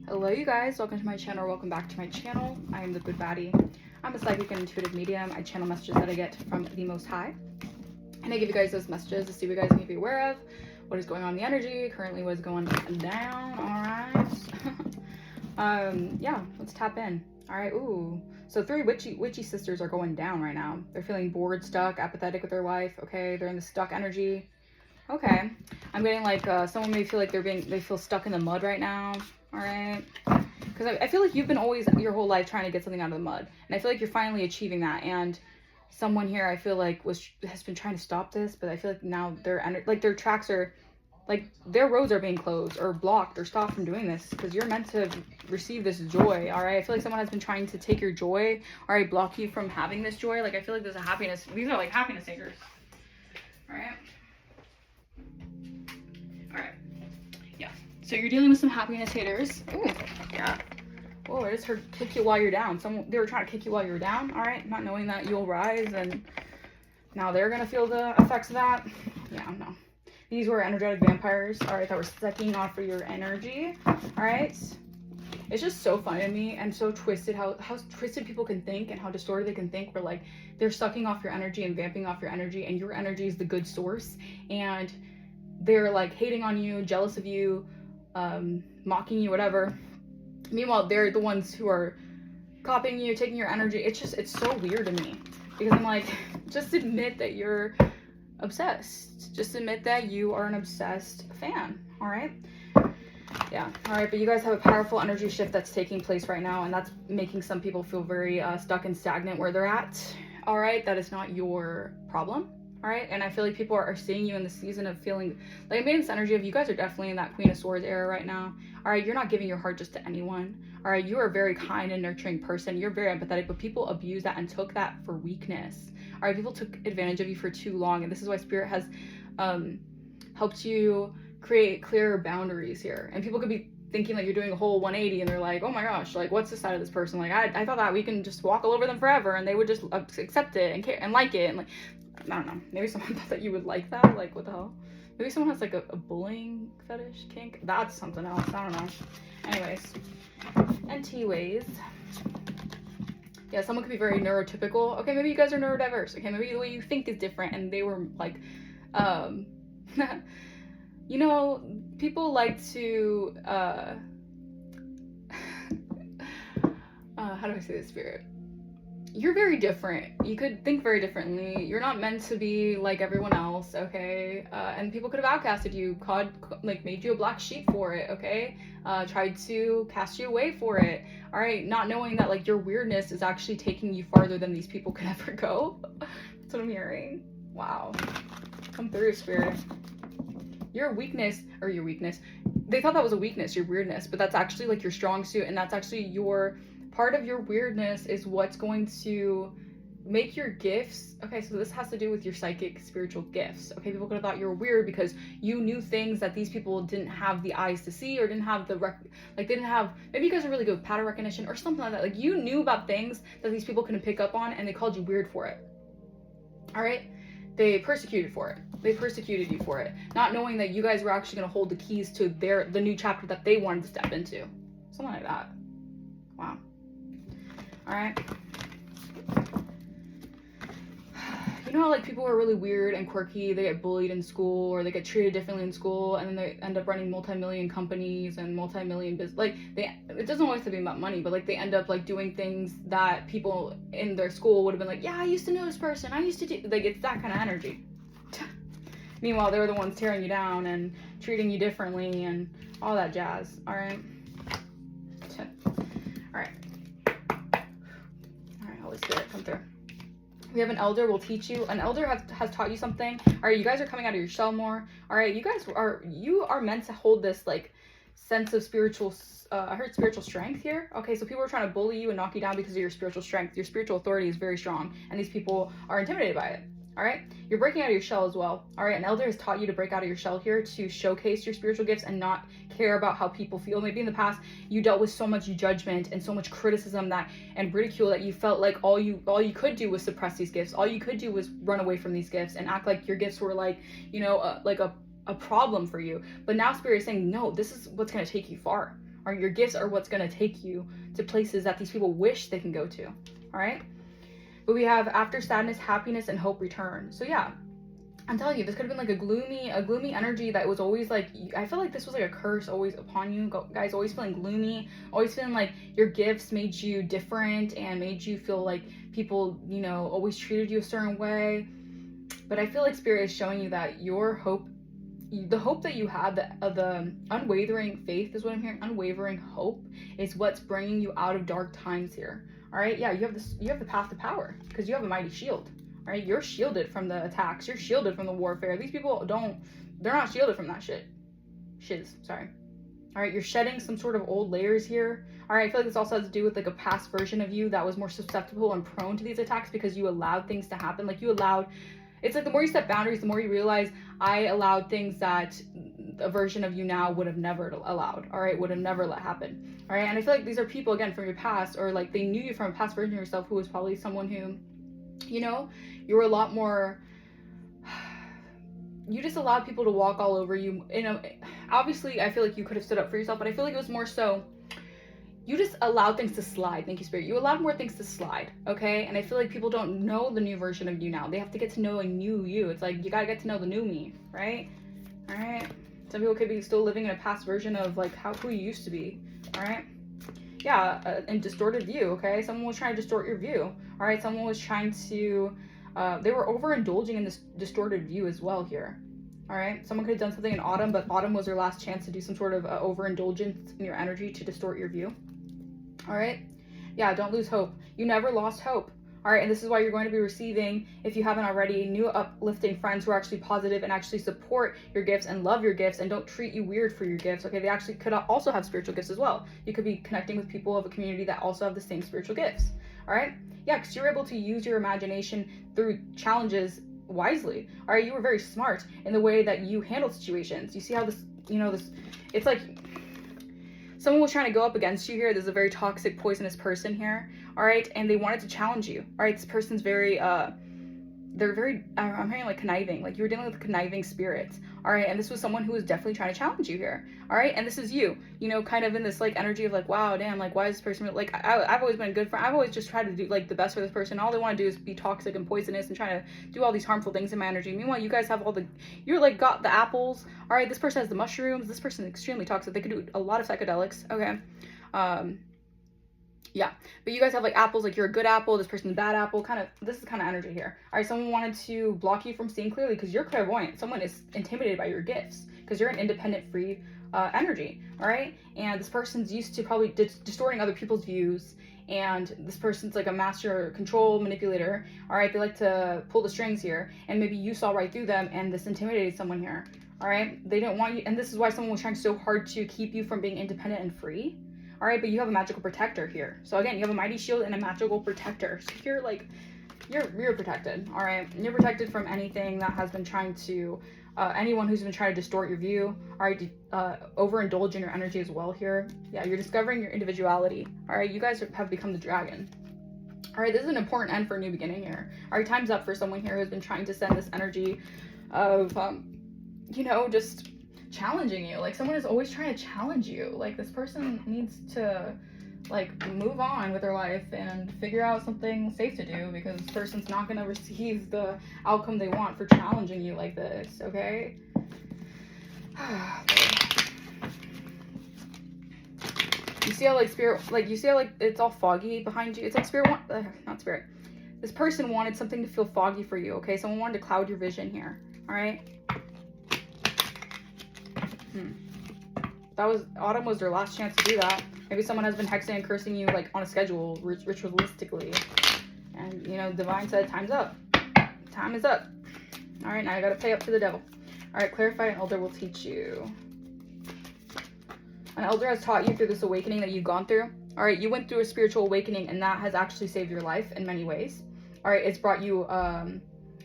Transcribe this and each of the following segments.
Hello you guys, welcome to my channel, welcome back to my channel. I am the Good Baddie. I'm a psychic and intuitive medium. I channel messages that I get from the Most High. And I give you guys those messages to see what you guys need to be aware of, what is going on in the energy, currently what is going down, alright? Yeah, let's tap in. Alright, ooh. So 3 witchy sisters are going down right now. They're feeling bored, stuck, apathetic with their life, okay? They're in the stuck energy. Okay. I'm getting like someone may feel like they feel stuck in the mud right now. All right, because I feel like you've been always your whole life trying to get something out of the mud, and I feel like you're finally achieving that. And someone here I feel like has been trying to stop this, but I feel like now their tracks are like their roads are being closed or blocked or stopped from doing this because you're meant to receive this joy. All right, I feel like someone has been trying to take your joy, all right, block you from having this joy. Like I feel like there's a happiness. These are like happiness takers. All right. All right. Yeah. So you're dealing with some happiness haters. Ooh, yeah. Oh, I just heard kick you while you're down. They were trying to kick you while you were down. All right, not knowing that you'll rise, and now they're gonna feel the effects of that. Yeah, no. These were energetic vampires. All right, that were sucking off of your energy. All right. It's just so funny to me and so twisted how twisted people can think and how distorted they can think. Where like they're sucking off your energy and vamping off your energy, and your energy is the good source, and they're like hating on you, jealous of you, mocking you, whatever. Meanwhile, they're the ones who are copying you, taking your energy. It's so weird to me because I'm like, just admit that you're obsessed. Just admit that you are an obsessed fan. All right. Yeah. All right. But you guys have a powerful energy shift that's taking place right now, and that's making some people feel very stuck and stagnant where they're at. All right. That is not your problem. All right, and I feel like people are seeing you in the season of feeling like I'm getting this energy of you guys are definitely in that Queen of Swords era right now. All right, you're not giving your heart just to anyone. All right, you are a very kind and nurturing person. You're very empathetic, but people abuse that and took that for weakness. All right, people took advantage of you for too long, and this is why Spirit has helped you create clearer boundaries here. And people could be thinking like you're doing a whole 180 and they're like, oh my gosh, like what's the side of this person? Like I thought that we can just walk all over them forever and they would just accept it and care and like it, and like I don't know, maybe someone thought that you would like that. Like what the hell? Maybe someone has like a bullying fetish kink. That's something else. I don't know. Anyways, NT ways. Yeah, someone could be very neurotypical. Okay, maybe you guys are neurodiverse. Okay, maybe the way you think is different, and they were like you know, people like to how do I say this, Spirit? You're very different. You could think very differently. You're not meant to be like everyone else, okay? And people could have outcasted you, made you a black sheep for it, okay? Tried to cast you away for it, all right? Not knowing that like your weirdness is actually taking you farther than these people could ever go. That's what I'm hearing. Wow. Come through, Spirit. Your weakness, they thought that was a weakness, your weirdness, but that's actually like your strong suit, and that's actually your part of your weirdness is what's going to make your gifts. Okay, so this has to do with your psychic spiritual gifts. Okay, people could have thought you were weird because you knew things that these people didn't have the eyes to see, or didn't have maybe you guys are really good with pattern recognition or something like that. Like you knew about things that these people couldn't pick up on, and they called you weird for it. All right, they persecuted for it. They persecuted you for it, not knowing that you guys were actually going to hold the keys to the new chapter that they wanted to step into. Something like that. Wow. All right. You know how like people are really weird and quirky, they get bullied in school or they get treated differently in school, and then they end up running multi-million companies and multi-million business. Like it doesn't always have to be about money, but like they end up like doing things that people in their school would have been like, yeah, I used to know this person, I used to do, like it's that kind of energy. Meanwhile, they're the ones tearing you down and treating you differently and all that jazz. All right. All right. All right, Holy Spirit, come through. We have an elder will teach you. An elder has taught you something. All right, you guys are coming out of your shell more. All right, you are meant to hold this like sense of spiritual. I heard spiritual strength here. Okay, so people are trying to bully you and knock you down because of your spiritual strength. Your spiritual authority is very strong, and these people are intimidated by it. All right, you're breaking out of your shell as well. All right, an elder has taught you to break out of your shell here to showcase your spiritual gifts and not care about how people feel. Maybe in the past you dealt with so much judgment and so much criticism and ridicule that you felt like all you could do was suppress these gifts. All you could do was run away from these gifts and act like your gifts were like, like a problem for you. But now Spirit is saying, no, this is what's going to take you far. All Or your gifts are what's going to take you to places that these people wish they can go to. All right. But we have after sadness, happiness, and hope return. So yeah, I'm telling you, this could have been like a gloomy energy that was always like, I feel like this was like a curse always upon you guys, always feeling gloomy, always feeling like your gifts made you different and made you feel like people, you know, always treated you a certain way. But I feel like Spirit is showing you that your hope, the hope that you had, the unwavering faith is what I'm hearing, unwavering hope is what's bringing you out of dark times here. All right, yeah, you have the path to power because you have a mighty shield. All right, you're shielded from the attacks. You're shielded from the warfare. These people they're not shielded from that sorry. All right, you're shedding some sort of old layers here. All right, I feel like this also has to do with like a past version of you that was more susceptible and prone to these attacks because you allowed things to happen. Like it's like the more you set boundaries, the more you realize I allowed things that a version of you now would have never allowed. All right, would have never let happen. All right, and I feel like these are people again from your past, or like they knew you from a past version of yourself who was probably someone who, you know, you were a lot more, you just allowed people to walk all over you. You know, obviously I feel like you could have stood up for yourself, but I feel like it was more so you just allowed things to slide. Thank you, Spirit. You allowed more things to slide, okay? And I feel like people don't know the new version of you now. They have to get to know a new you. It's like you gotta get to know the new me, right? All right. Some people could be still living in a past version of like who you used to be. All right. Yeah, and distorted view. Okay, someone was trying to distort your view. All right, someone was trying to. They were overindulging in this distorted view as well here. All right, someone could have done something in autumn, but autumn was their last chance to do some sort of overindulgence in your energy to distort your view. All right, yeah, don't lose hope. You never lost hope. All right, and this is why you're going to be receiving, if you haven't already, new uplifting friends who are actually positive and actually support your gifts and love your gifts and don't treat you weird for your gifts. Okay, they actually could also have spiritual gifts as well. You could be connecting with people of a community that also have the same spiritual gifts. All right, yeah, because you're able to use your imagination through challenges wisely. All right, you were very smart in the way that you handled situations. You see how this, you know, this, it's like someone was trying to go up against you here. There's a very toxic, poisonous person here. All right, and they wanted to challenge you. All right, this person's very, they're very, I'm hearing like conniving, like you were dealing with conniving spirits. All right, and this was someone who was definitely trying to challenge you here. All right, and this is you know, kind of in this like energy of like, wow, damn, like why is this person, like I've always been a good friend. I've always just tried to do like the best for this person. All they want to do is be toxic and poisonous and try to do all these harmful things in my energy. Meanwhile, you guys have you're like got the apples. All right, this person has the mushrooms. This person is extremely toxic. They could do a lot of psychedelics. Okay. Yeah, but you guys have like apples, like you're a good apple, this person's a bad apple, this is kind of energy here. All right, someone wanted to block you from seeing clearly because you're clairvoyant. Someone is intimidated by your gifts because you're an independent, free energy. All right, and this person's used to probably distorting other people's views, and this person's like a master control manipulator. All right, they like to pull the strings here, and maybe you saw right through them and this intimidated someone here. All right, they didn't want you, and this is why someone was trying so hard to keep you from being independent and free. All right, but you have a magical protector here. So again, you have a mighty shield and a magical protector. So you're like, you're protected. All right, you're protected from anything that has been trying to, anyone who's been trying to distort your view. All right, overindulge in your energy as well here. Yeah, you're discovering your individuality. All right, you guys have become the dragon. All right, this is an important end for a new beginning here. All right, time's up for someone here who's been trying to send this energy of, you know, just challenging you. Like someone is always trying to challenge you. Like this person needs to like move on with their life and figure out something safe to do because this person's not going to receive the outcome they want for challenging you like this. Okay. You see how like spirit, like you see how like it's all foggy behind you. It's like not spirit. This person wanted something to feel foggy for you. Okay, someone wanted to cloud your vision here. All right. Autumn was their last chance to do that. Maybe someone has been hexing and cursing you like on a schedule, ritualistically. And you know, divine said, time's up. Time is up. All right, now I gotta pay up to the devil. All right, clarify, an elder will teach you. An elder has taught you through this awakening that you've gone through. All right, you went through a spiritual awakening and that has actually saved your life in many ways. All right, it's brought you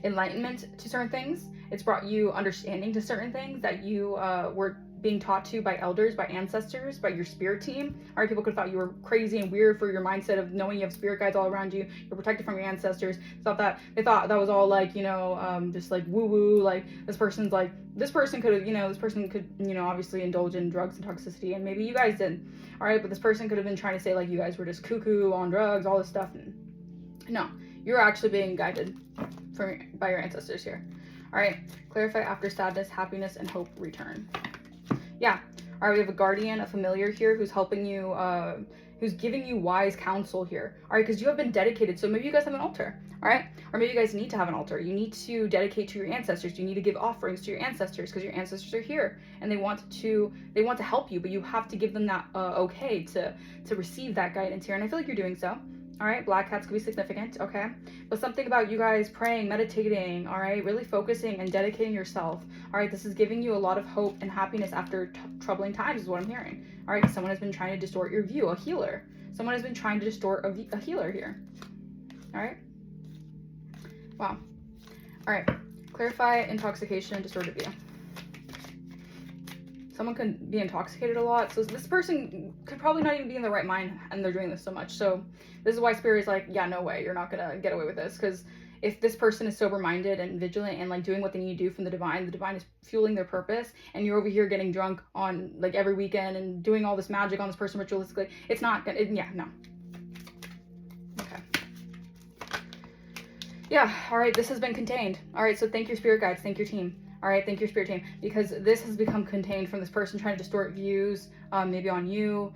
enlightenment to certain things. It's brought you understanding to certain things that you were being taught to by elders, by ancestors, by your spirit team. All right, people could have thought you were crazy and weird for your mindset of knowing you have spirit guides all around you. You're protected from your ancestors. They thought that was all like, you know, just like woo woo. Like this person could, you know, obviously indulge in drugs and toxicity, and maybe you guys didn't. All right, but this person could have been trying to say like you guys were just cuckoo on drugs, all this stuff. And no, you're actually being guided by your ancestors here. All right, clarify after sadness, happiness, and hope return. Yeah. All right, we have a guardian, a familiar here who's helping you, who's giving you wise counsel here. All right, because you have been dedicated. So maybe you guys have an altar. All right, or maybe you guys need to have an altar. You need to dedicate to your ancestors. You need to give offerings to your ancestors because your ancestors are here and they want to help you, but you have to give them that okay to receive that guidance here. And I feel like you're doing so. All right, black cats could be significant, okay? But something about you guys praying, meditating, all right, really focusing and dedicating yourself. All right, this is giving you a lot of hope and happiness after troubling times is what I'm hearing. All right, someone has been trying to distort your view, a healer. Someone has been trying to distort a healer here. All right. Wow. All right, clarify intoxication and distorted view. Someone could be intoxicated a lot. So this person could probably not even be in the right mind and they're doing this so much. So this is why Spirit is like, yeah, no way. You're not going to get away with this. Because if this person is sober-minded and vigilant and like doing what they need to do from the divine is fueling their purpose. And you're over here getting drunk on like every weekend and doing all this magic on this person ritualistically. It's not going to, yeah, no. Okay. Yeah. All right. This has been contained. All right. So thank your spirit guides. Thank your team. All right, thank your spirit team, because this has become contained from this person trying to distort views, maybe on you,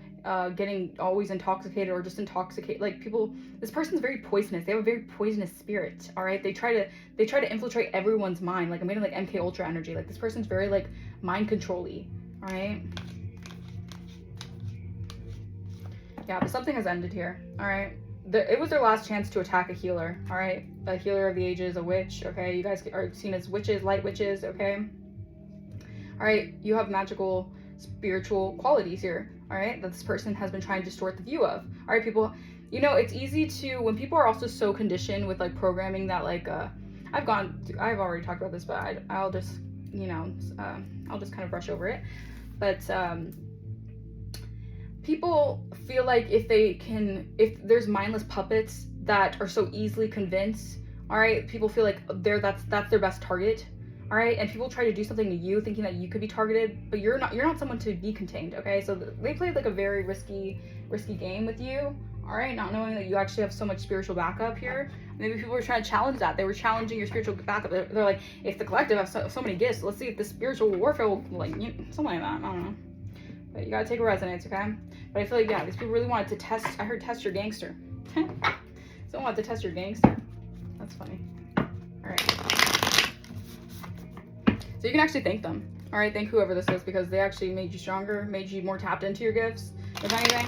getting always intoxicated or just intoxicate. Like people, this person's very poisonous. They have a very poisonous spirit. All right, they try to infiltrate everyone's mind. Like I'm getting like MK Ultra energy. Like this person's very like mind control-y. All right. Yeah, but something has ended here. All right. It was their last chance to attack a healer, all right? A healer of the ages, a witch, okay? You guys are seen as witches, light witches, okay? All right, you have magical, spiritual qualities here, all right? That this person has been trying to distort the view of. All right, people, you know, it's easy to, when people are also so conditioned with like programming that like, I've already talked about this, but I'll just, you know, I'll just kind of brush over it. But, people feel like if there's mindless puppets that are so easily convinced, all right, people feel like that's their best target, all right, and people try to do something to you thinking that you could be targeted, but you're not someone to be contained, okay? So they played like a very risky game with you, all right, not knowing that you actually have so much spiritual backup here. Maybe people were trying to challenge that. They were challenging your spiritual backup. They're like, if the collective has so many gifts, let's see if the spiritual warfare will, like, something like that. I don't know. But you gotta take a resonance, okay? But I feel like, yeah, these people really wanted to test. I heard test your gangster. Someone wanted to test your gangster. That's funny. All right. So you can actually thank them. All right, thank whoever this is because they actually made you stronger, made you more tapped into your gifts, if anything.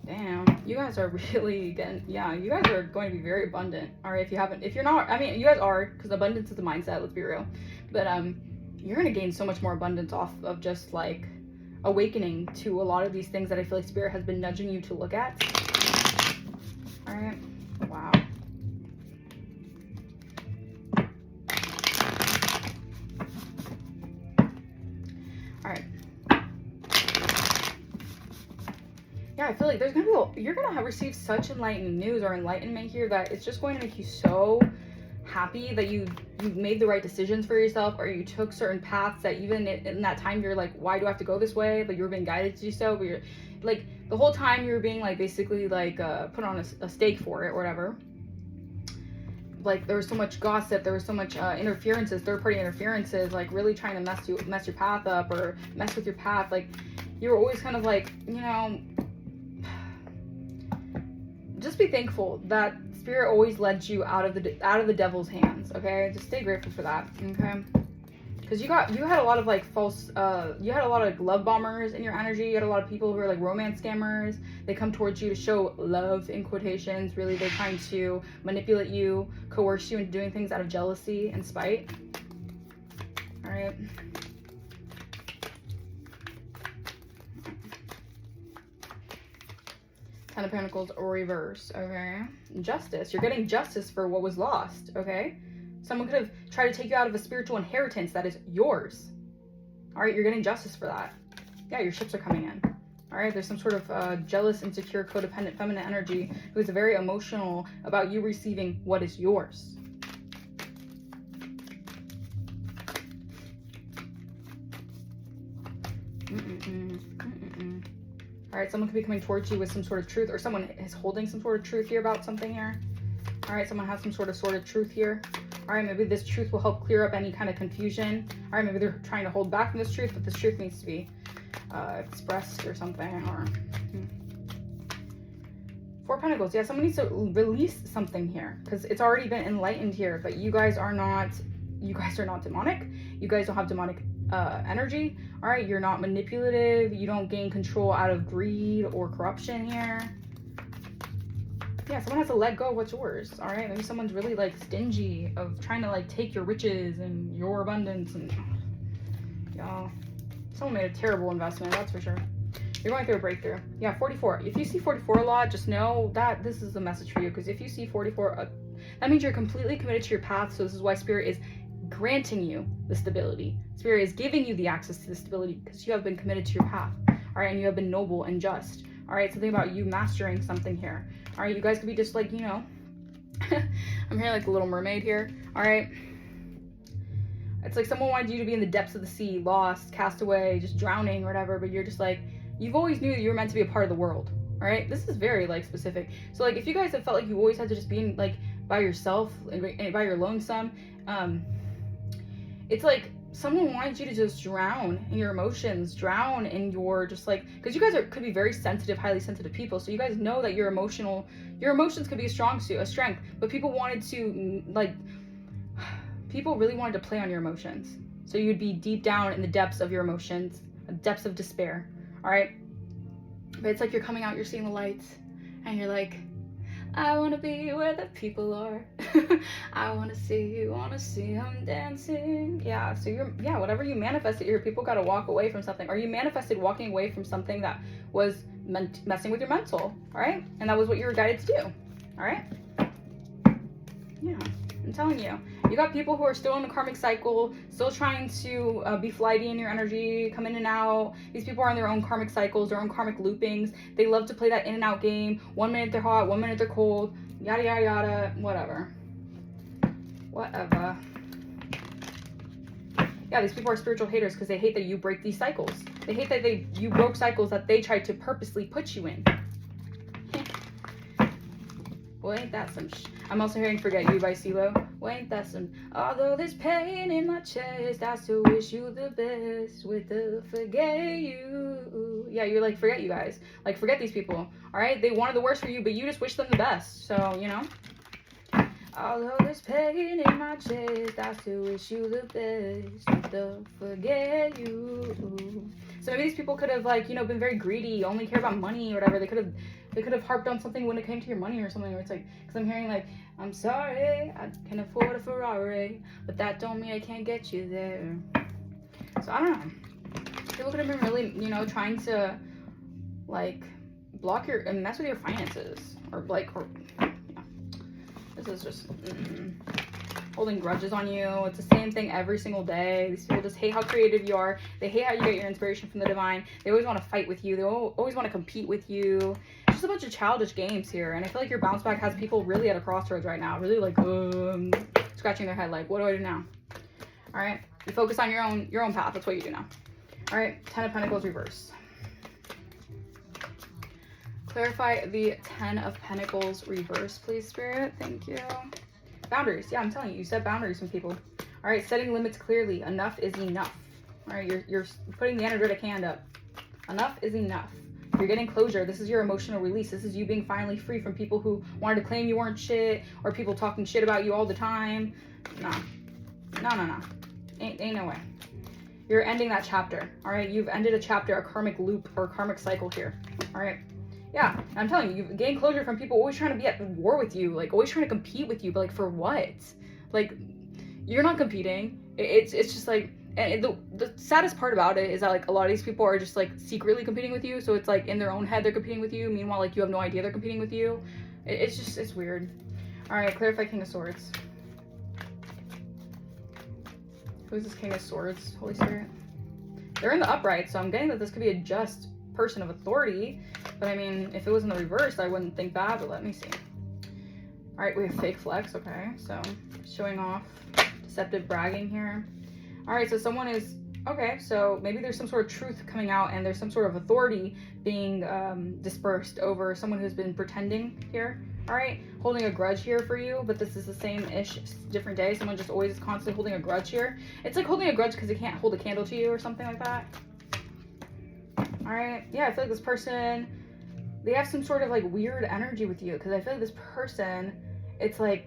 Damn, you guys are really getting, yeah, you guys are going to be very abundant. All right, if you're not, I mean, you guys are, because abundance is a mindset, let's be real. But you're going to gain so much more abundance off of just like awakening to a lot of these things that I feel like Spirit has been nudging you to look at. All right. Wow. All right. Yeah, I feel like you're gonna receive such enlightening news or enlightenment here that it's just going to make you so happy that you made the right decisions for yourself, or you took certain paths that even in that time you're like, why do I have to go this way? But you were being guided to do so, but you're like, the whole time you were being like basically like put on a stake for it or whatever. Like there was so much gossip, there was so much interferences, third-party interferences, like really trying to mess your path up or mess with your path. Like you were always kind of like, you know, just be thankful that Spirit always led you out of the devil's hands, okay? Just stay grateful for that, okay? Because you had a lot of like false, you had a lot of love bombers in your energy. You had a lot of people who are like romance scammers. They come towards you to show love in quotations. Really, they're trying to manipulate you, coerce you into doing things out of jealousy and spite. All right. Ten of Pentacles or reverse, okay? Justice. You're getting justice for what was lost, okay? Someone could have tried to take you out of a spiritual inheritance that is yours. All right, you're getting justice for that. Yeah, your ships are coming in. All right, there's some sort of jealous, insecure, codependent, feminine energy who is very emotional about you receiving what is yours. All right, someone could be coming towards you with some sort of truth, or someone is holding some sort of truth here about something here. All right, someone has some sort of truth here. All right, maybe this truth will help clear up any kind of confusion. All right, maybe they're trying to hold back from this truth, but this truth needs to be expressed or something. Or Four Pentacles. Yeah, someone needs to release something here because it's already been enlightened here, but you guys are not demonic. You guys don't have demonic energy. All right, you're not manipulative. You don't gain control out of greed or corruption here. Yeah, someone has to let go of what's yours. All right, maybe someone's really like stingy of trying to like take your riches and your abundance, and y'all, someone made a terrible investment, that's for sure. You're going through a breakthrough. Yeah, 44. If you see 44 a lot, just know that this is a message for you, because if you see 44, that means you're completely committed to your path. So this is why Spirit is granting you the stability. Spirit is giving you the access to the stability because you have been committed to your path. All right, and you have been noble and just. All right, something about you mastering something here. All right, you guys could be just like, you know, I'm hearing like the Little Mermaid here. All right, it's like someone wanted you to be in the depths of the sea, lost, cast away, just drowning or whatever, but you're just like, you've always knew that you were meant to be a part of the world. All right, this is very like specific. So like if you guys have felt like you always had to just be in, like by yourself and by your lonesome, it's like someone wanted you to just drown in your emotions, drown in your just like, because you guys could be very sensitive, highly sensitive people. So you guys know that your emotions could be a strength, but people wanted to like, people really wanted to play on your emotions. So you would be deep down in the depths of your emotions, depths of despair. All right. But it's like you're coming out, you're seeing the lights, and you're like, I want to be where the people are. I want to see them dancing. Yeah, so whatever you manifested here, people got to walk away from something. Or you manifested walking away from something that was messing with your mental, all right? And that was what you were guided to do, all right? Yeah, I'm telling you. You got people who are still in the karmic cycle, still trying to be flighty in your energy, come in and out. These people are in their own karmic cycles, their own karmic loopings. They love to play that in and out game. 1 minute they're hot, 1 minute they're cold, yada, yada, yada, whatever. Whatever. Yeah, these people are spiritual haters because they hate that you break these cycles. They hate that you broke cycles that they tried to purposely put you in. Well, ain't that some I'm also hearing Forget You by CeeLo. Well, ain't that some, although there's pain in my chest, I still wish you the best with the forget you. Yeah, you're like, forget you guys. Like, forget these people, all right? They wanted the worst for you, but you just wish them the best. So, you know. Although there's pain in my chest, I still wish you the best with the forget you. So maybe these people could have, like, you know, been very greedy, only care about money or whatever. They could have harped on something when it came to your money or something, where it's like, because I'm hearing like, I'm sorry, I can afford a Ferrari, but that don't mean I can't get you there. So I don't know. People could have been really, you know, trying to like block your and mess with your finances, or like, or yeah. This is just holding grudges on you. It's the same thing every single day. These people just hate how creative you are. They hate how you get your inspiration from the divine. They always want to fight with you. They always want to compete with you. It's just a bunch of childish games here. And I feel like your bounce back has people really at a crossroads right now. Really like scratching their head like, what do I do now? All right. You focus on your own path. That's what you do now. All right. 10 of Pentacles reverse. Clarify the 10 of Pentacles reverse, please, Spirit. Thank you. Boundaries. Yeah, I'm telling you, you set boundaries with people. All right, setting limits clearly. Enough is enough. All right, you're putting the energetic hand up. Enough is enough. You're getting closure. This is your emotional release. This is you being finally free from people who wanted to claim you weren't shit, or people talking shit about you all the time. No. Ain't no way. You're ending that chapter. All right, you've ended a chapter, a karmic loop or karmic cycle here. All right. Yeah, I'm telling you, you've gained closure from people always trying to be at war with you, like always trying to compete with you, but like for what? Like, you're not competing. It's just like, and the saddest part about it is that like a lot of these people are just like secretly competing with you. So it's like in their own head they're competing with you. Meanwhile, like you have no idea they're competing with you. It's weird. All right, clarify King of Swords. Who's this King of Swords? Holy Spirit. They're in the upright, so I'm getting that this could be a just person of authority. But I mean, if it was in the reverse, I wouldn't think that, but let me see. All right, we have fake flex, okay. So showing off, deceptive bragging here. All right, so someone is, okay, so maybe there's some sort of truth coming out and there's some sort of authority being dispersed over someone who's been pretending here. All right, holding a grudge here for you, but this is the same-ish, different day. Someone just always is constantly holding a grudge here. It's like holding a grudge because they can't hold a candle to you or something like that. All right, yeah, I feel like this person, they have some sort of like weird energy with you, because I feel like this person, it's like,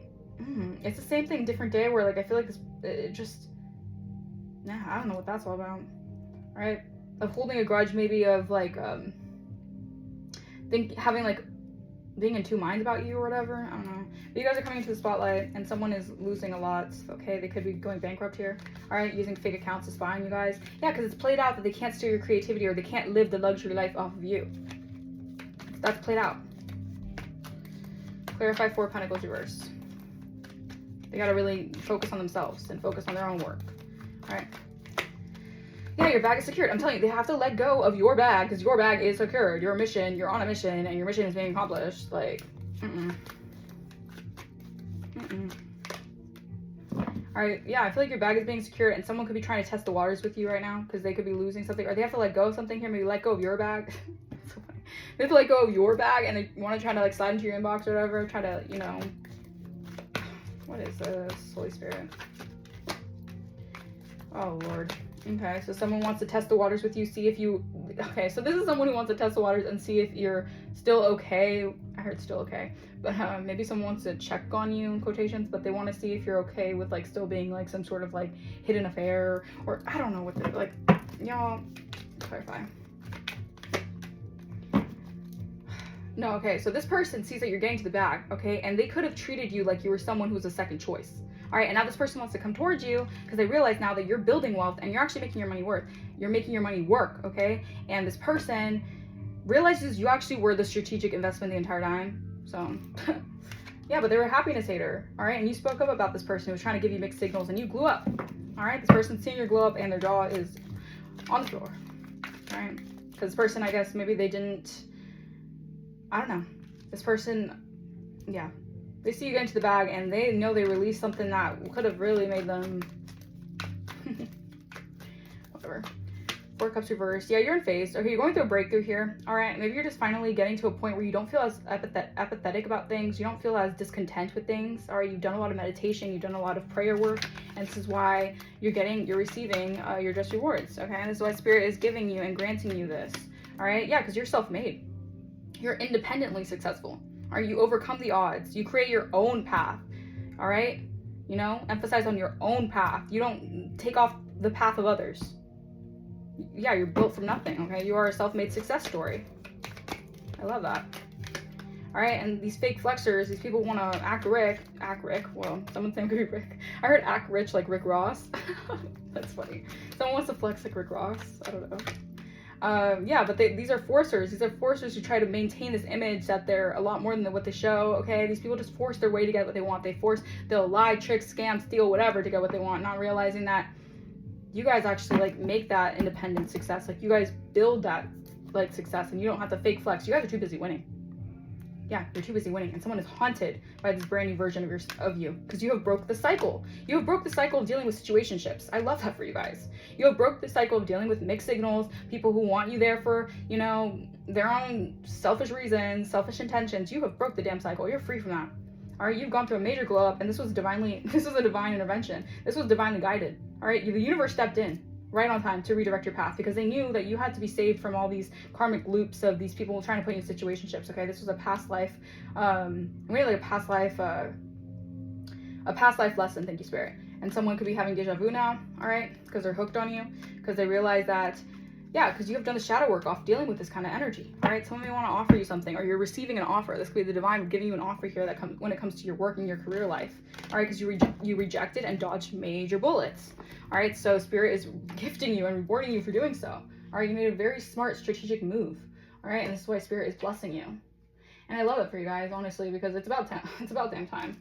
it's the same thing, different day, where like I feel like this, it just, nah, I don't know what that's all about. All right, of holding a grudge, maybe of like, having like, being in two minds about you or whatever. I don't know. But you guys are coming into the spotlight and someone is losing a lot. Okay, they could be going bankrupt here. All right, using fake accounts to spy on you guys. Yeah, because it's played out that they can't steal your creativity or they can't live the luxury life off of you. That's played out. Clarify 4 Pentacles reverse. They gotta really focus on themselves and focus on their own work. All right. Yeah, your bag is secured. I'm telling you, they have to let go of your bag because your bag is secured. Your mission, you're on a mission and your mission is being accomplished. Like, All right, yeah, I feel like your bag is being secured and someone could be trying to test the waters with you right now because they could be losing something, or they have to let go of something here. Maybe let go of your bag. So funny. They have to let go of your bag and they want to try to like slide into your inbox or whatever. Try to, you know, what is this? Holy Spirit. Oh, Lord. Okay, so someone wants to test the waters with you, see if you, okay, so this is someone who wants to test the waters and see if you're still okay. I heard still okay, but maybe someone wants to check on you in quotations, but they want to see if you're okay with like still being like some sort of like hidden affair, or I don't know what they're like, y'all, clarify. No, okay, so this person sees that you're getting to the bag, okay, and they could have treated you like you were someone who's a second choice. All right, and now this person wants to come towards you because they realize now that you're building wealth and you're actually making your money you're making your money work, okay? And this person realizes you actually were the strategic investment the entire time. So, yeah, but they were a happiness hater, all right? And you spoke up about this person who was trying to give you mixed signals and you blew up, all right? This person's seeing your glow up and their jaw is on the floor, all right? Because this person, I guess, maybe they didn't, I don't know. This person, yeah. They see you get into the bag and they know they released something that could have really made them whatever. 4 Cups reversed. Yeah, you're in phase. Okay, you're going through a breakthrough here. All right, maybe you're just finally getting to a point where you don't feel as apathetic about things. You don't feel as discontent with things. All right, you've done a lot of meditation. You've done a lot of prayer work. And this is why you're receiving your just rewards. Okay, and this is why Spirit is giving you and granting you this. All right, yeah, because you're self-made. You're independently successful. Or you overcome the odds. You create your own path. All right? You know, emphasize on your own path. You don't take off the path of others. Yeah, you're built from nothing, okay? You are a self-made success story. I love that. All right, and these fake flexors, these people want to act Rick. Well, someone saying could be Rick. I heard act rich like Rick Ross. That's funny. Someone wants to flex like Rick Ross. I don't know. Yeah, but these are forcers. These are forcers who try to maintain this image that they're a lot more than what they show, okay? These people just force their way to get what they want. They'll lie, trick, scam, steal, whatever to get what they want, not realizing that you guys actually like make that independent success. Like you guys build that like success and you don't have to fake flex. You guys are too busy winning. Yeah, you're too busy winning, and someone is haunted by this brand new version of you because you have broke the cycle. You have broke the cycle of dealing with situationships. I love that for you guys. You have broke the cycle of dealing with mixed signals, people who want you there for, you know, their own selfish reasons, selfish intentions. You have broke the damn cycle. You're free from that. All right, you've gone through a major glow up, and this was a divine intervention. This was divinely guided. All right, the universe stepped in right on time to redirect your path because they knew that you had to be saved from all these karmic loops of these people trying to put you in situationships. Okay, this was a past life, really a past life lesson. Thank you, Spirit. And someone could be having deja vu now, all right, because they're hooked on you, because they realize that, yeah, because you have done the shadow work off dealing with this kind of energy. All right, someone may want to offer you something, or you're receiving an offer. This could be the divine giving you an offer here that comes when it comes to your work and your career life. All right, because you rejected and dodged major bullets. All right, so Spirit is gifting you and rewarding you for doing so. All right, you made a very smart strategic move. All right, and this is why Spirit is blessing you. And I love it for you guys, honestly, because it's about time. It's about damn time.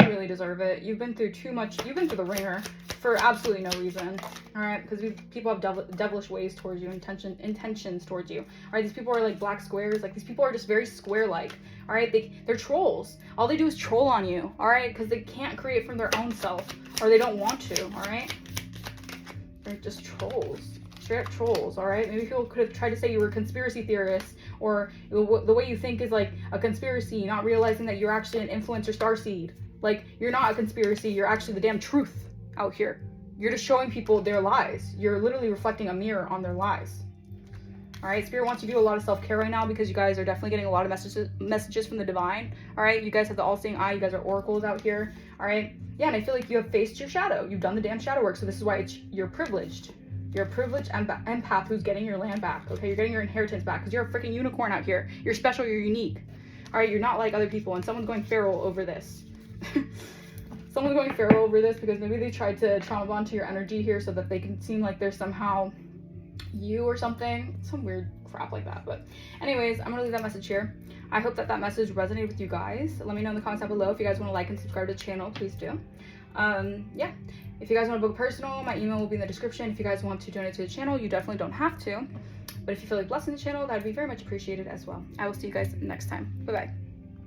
You really deserve it. You've been through too much. You've been through the ringer for absolutely no reason. All right, because people have devilish ways towards you, intentions towards you. All right, these people are like black squares. Like, these people are just very square-like. All right, they're trolls. All they do is troll on you. All right, because they can't create from their own self, or they don't want to. All right, they're just trolls. Straight up trolls. All right, maybe people could have tried to say you were conspiracy theorists, or the way you think is like a conspiracy, not realizing that you're actually an influencer starseed. Like, you're not a conspiracy, you're actually the damn truth out here. You're just showing people their lies. You're literally reflecting a mirror on their lies. All right, Spirit wants you to do a lot of self-care right now, because you guys are definitely getting a lot of messages from the divine. All right, you guys have the all-seeing eye. You guys are oracles out here. All right, yeah, and I feel like you have faced your shadow. You've done the damn shadow work, so this is why you're privileged. You're a privileged empath who's getting your land back, okay? You're getting your inheritance back, because you're a freaking unicorn out here. You're special, you're unique. All right, you're not like other people, and someone's going feral over this. Someone's going feral over this because maybe they tried to trauma bond to your energy here so that they can seem like they're somehow you or something. Some weird crap like that. But anyways, I'm gonna leave that message here. I hope that message resonated with you guys. Let me know in the comments down below. If you guys want to like and subscribe to the channel, please do. Yeah, if you guys want to book personal, my email will be in the description. If you guys want to donate to the channel, you definitely don't have to, but if you feel like blessing the channel, that would be very much appreciated as well. I will see you guys next time. Bye bye.